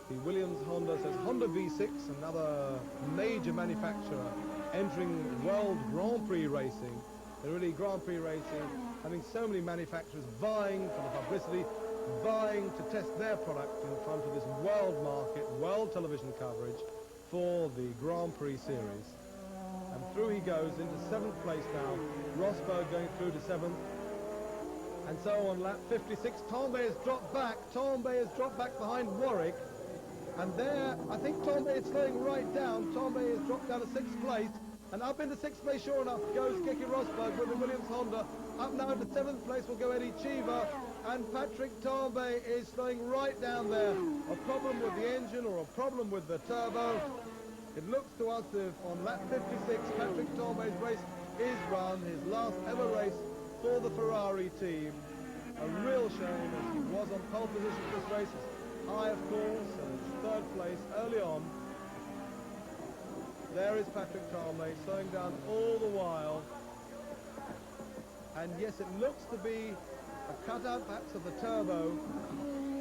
The Williams Honda says Honda V6, another major manufacturer entering World Grand Prix racing. They're really Grand Prix racing, having so many manufacturers vying for the publicity, vying to test their product in front of this world market, world television coverage for the Grand Prix series. And through he goes into 7th place now. Rosberg going through to 7th. And so on lap 56, Tambay has dropped back. Tambay has dropped back behind Warwick. And there, I think Tambay is slowing right down. Tambay has dropped down to 6th place. And up into 6th place, sure enough, goes Keke Rosberg with the Williams Honda. Up now into 7th place will go Eddie Cheever. And Patrick Tambay is slowing right down there. A problem with the engine or a problem with the turbo. It looks to us if on lap 56, Patrick Tambay's race is run, his last ever race for the Ferrari team. A real shame, as he was on pole position for this race. High, of course, and it's 3rd place early on. There is Patrick Tambay slowing down all the while. And yes, it looks to be a cutout perhaps of the turbo.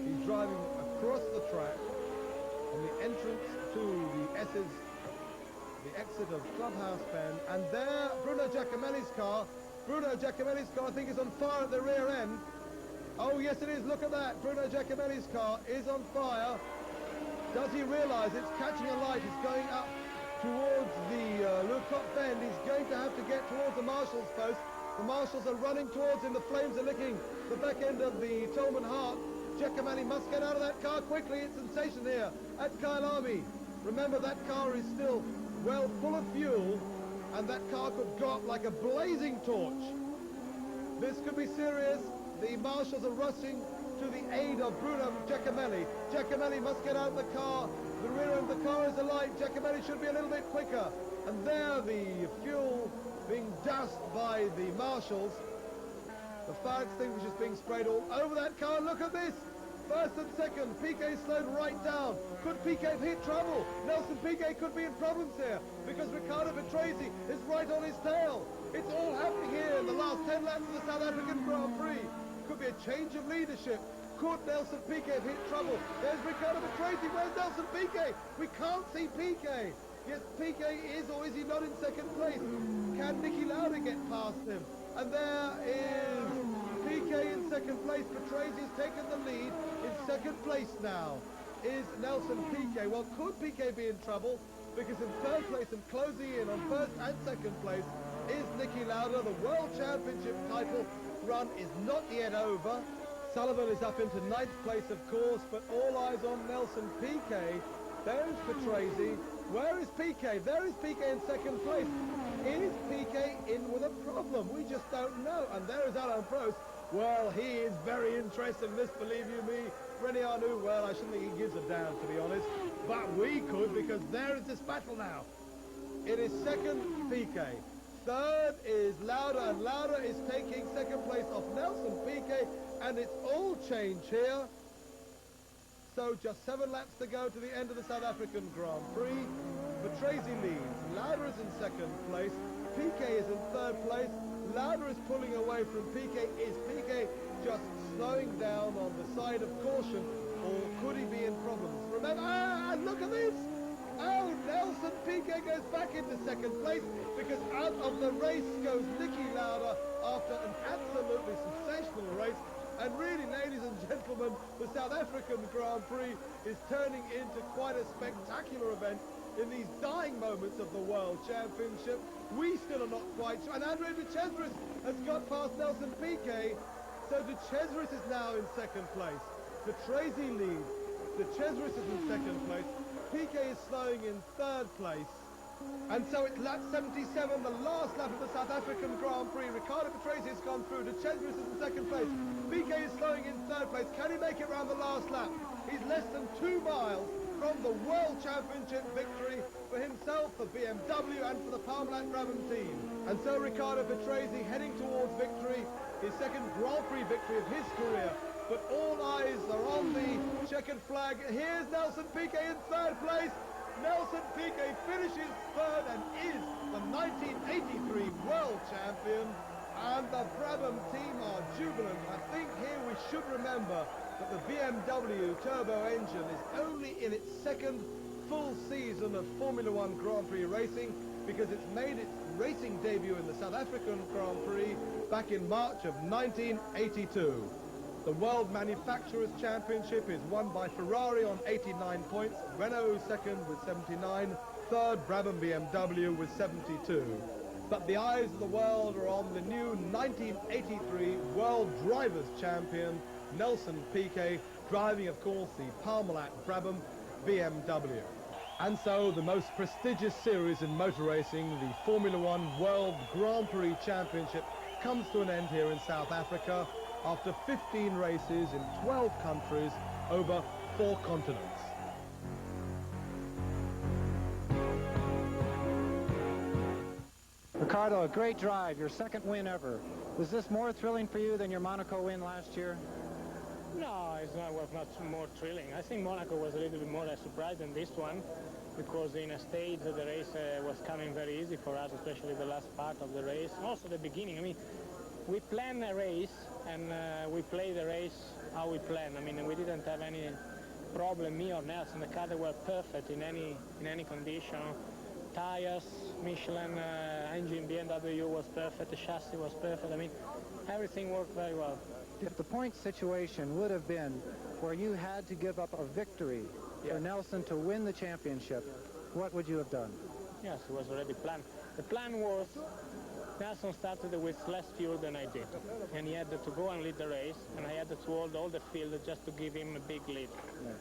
He's driving across the track on the entrance to the S's, the exit of Clubhouse Bend. And there, Bruno Giacomelli's car. Bruno Giacomelli's car, I think, is on fire at the rear end. Oh, yes, it is. Look at that. Bruno Giacomelli's car is on fire. Does he realize it's catching a light? It's going up towards the Le Coq Bend. He's going to have to get towards the marshal's post. The marshals are running towards him. The flames are licking the back end of the Tolman Hart. Giacomelli must get out of that car quickly. It's sensation here at Kyalami. Remember, that car is still well full of fuel, and that car could go up like a blazing torch. This could be serious. The marshals are rushing to the aid of Bruno Giacomelli. Giacomelli must get out of the car. The rear of the car is alight. Giacomelli should be a little bit quicker. And there, the fuel being doused by the marshals. The fire extinguishers being sprayed all over that car. Look at this. 1st and 2nd. Piquet slowed right down. Could Piquet hit trouble? Nelson Piquet could be in problems here because Riccardo Patrese is right on his tail. It's all happening here in the last 10 laps of the South African Grand Prix. Could be a change of leadership. Could Nelson Piquet hit trouble? There's Riccardo Patrese. Where's Nelson Piquet? We can't see Piquet. Yes, Piquet is, or is he not, in 2nd place? Can Niki Lauda get past him? And there is Piquet in 2nd place. Patrese has taken the lead. In 2nd place now is Nelson Piquet. Well, could Piquet be in trouble? Because in 3rd place and closing in on 1st and 2nd place is Niki Lauda. The World Championship title run is not yet over. Sullivan is up into 9th place, of course, but all eyes on Nelson Piquet. There's Patrese. Where is Piquet? There is Piquet in 2nd place. Is Piquet in with a problem? We just don't know. And there is Alain Prost. Well, he is very interested in this, believe you me. René Arnoux, well, I shouldn't think he gives a damn, to be honest. But we could, because there is this battle now. It is 2nd, Piquet. 3rd is Lauda, and Lauda is taking 2nd place off Nelson Piquet, and it's all change here. So just 7 laps to go to the end of the South African Grand Prix. Patrese leads. Lauda is in 2nd place. Piquet is in 3rd place. Lauda is pulling away from Piquet. Is Piquet just slowing down on the side of caution, or could he be in problems? Remember, and look at this! Oh, Nelson Piquet goes back into 2nd place because out of the race goes Niki Lauda after an absolutely sensational race. And really, ladies and gentlemen, the South African Grand Prix is turning into quite a spectacular event in these dying moments of the World Championship. We still are not quite sure. And Andre de Chesris has got past Nelson Piquet. So de Chesris is now in 2nd place. Patrese leads. De Chesris is in 2nd place. Piquet is slowing in 3rd place. And so it's lap 77, the last lap of the South African Grand Prix. Riccardo Patrese has gone through. De Chesris is in 2nd place. Piquet is slowing in 3rd place. Can he make it round the last lap? He's less than 2 miles from the World Championship victory for himself, for BMW, and for the Parmalat Brabham team. And so Riccardo Patrese heading towards victory, his 2nd Grand Prix victory of his career. But all eyes are on the checkered flag. Here's Nelson Piquet in 3rd place. Nelson Piquet finishes 3rd and is the 1983 World Champion. And the Brabham team are jubilant. I think here we should remember that the BMW turbo engine is only in its second full season of Formula One Grand Prix racing, because it's made its racing debut in the South African Grand Prix back in March of 1982. The World Manufacturers' Championship is won by Ferrari on 89 points, Renault second with 79, third Brabham BMW with 72. But the eyes of the world are on the new 1983 World Drivers' Champion, Nelson Piquet, driving, of course, the Parmalat Brabham BMW. And so the most prestigious series in motor racing, the Formula One World Grand Prix Championship, comes to an end here in South Africa after 15 races in 12 countries over 4 continents. Ricardo, a great drive, your second win ever. Was this more thrilling for you than your Monaco win last year? No, was not more thrilling. I think Monaco was a little bit more a surprise than this one, because in a stage the race was coming very easy for us, especially the last part of the race. Also the beginning. I mean, we plan a race and we play the race how we plan. I mean, we didn't have any problem, me or Nelson. The car were perfect in any condition. Tires, Michelin, engine, BMW was perfect, the chassis was perfect. I mean, everything worked very well. If the point situation would have been where you had to give up a victory for Nelson to win the championship, what would you have done? Yes, it was already planned. The plan was Nelson started with less fuel than I did, and he had to go and lead the race, and I had to hold all the field just to give him a big lead. Yeah.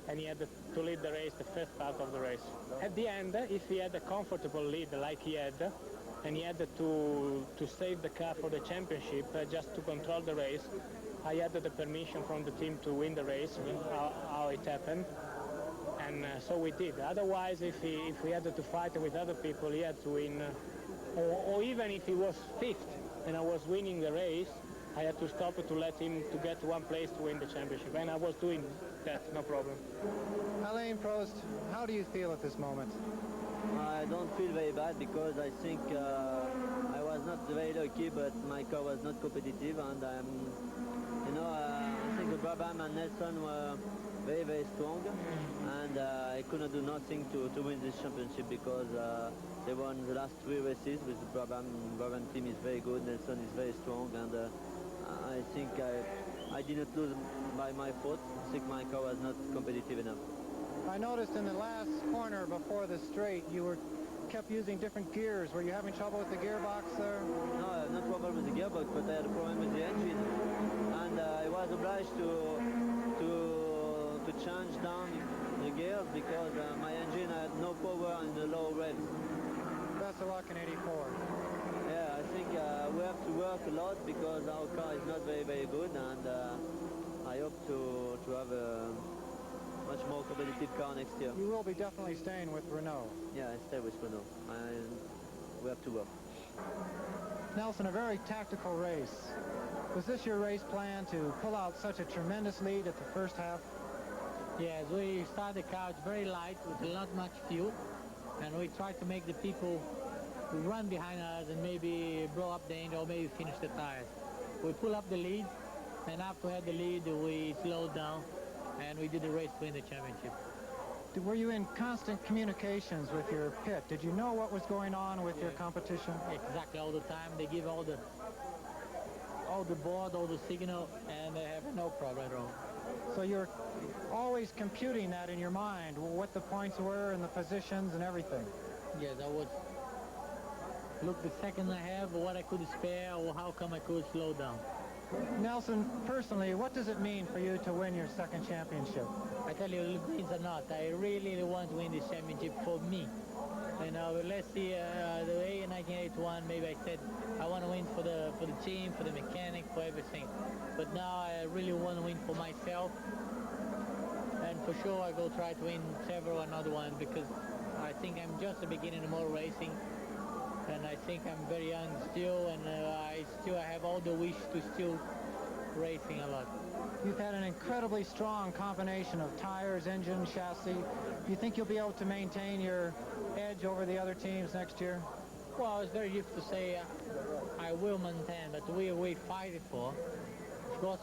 And he had to lead the race, the first part of the race. At the end, if he had a comfortable lead like he had, and he had to save the car for the championship, just to control the race, I had the permission from the team to win the race, how it happened, and so we did. Otherwise, if we had to fight with other people, he had to win, or even if he was fifth and I was winning the race, I had to stop to let him to get one place to win the championship, and I was doing that, no problem. Alain Prost, how do you feel at this moment? I don't feel very bad, because I think I was not very lucky, but my car was not competitive, and I think the Brabham and Nelson were very, very strong, and I couldn't do nothing to win this championship, because they won the last 3 races with the Brabham. Brabham team is very good, Nelson is very strong, and I think I didn't lose by my fault. I think my car was not competitive enough. I noticed in the last corner before the straight you kept using different gears. Were you having trouble with the gearbox there? No, I had no problem with the gearbox, but I had a problem with the engine, and I was obliged to change down the gears, because my engine had no power in the low revs. Best of luck in '84. Yeah, I think we have to work a lot, because our car is not very, very good, and I hope to have a much more competitive car next year. You will be definitely staying with Renault. Yeah, I stay with Renault. We have to work. Nelson, a very tactical race. Was this your race plan, to pull out such a tremendous lead at the first half? Yes, we started the car very light with not much fuel, and we tried to make the people who run behind us and maybe blow up the engine or maybe finish the tires. We pull up the lead, and after we had the lead, we slowed down, and we did the race to win the championship. Were you in constant communications with your pit? Did you know what was going on with your competition? Exactly, all the time. They give all the board, all the signal, and they have no problem at all. So you're always computing that in your mind, what the points were and the positions and everything? Yes, I would look the second I have, what I could spare, or how come I could slow down. Nelson, personally, what does it mean for you to win your second championship? I tell you, it means a lot. I really want to win this championship for me. You know, let's see, the way in 1981, maybe I said I want to win for the team, for the mechanic, for everything. But now I really want to win for myself. And for sure, I will try to win several another one, because I think I'm just the beginning of motor racing. And I think I'm very young still, and I have all the wish to still racing a lot. You've had an incredibly strong combination of tires, engine, chassis. Do you think you'll be able to maintain your edge over the other teams next year? Well, it's very difficult to say I will maintain, but we fight it for course,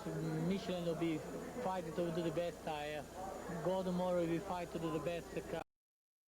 Michelin will be fighting to do the best tire. Gordon Moore will be fighting to do the best car.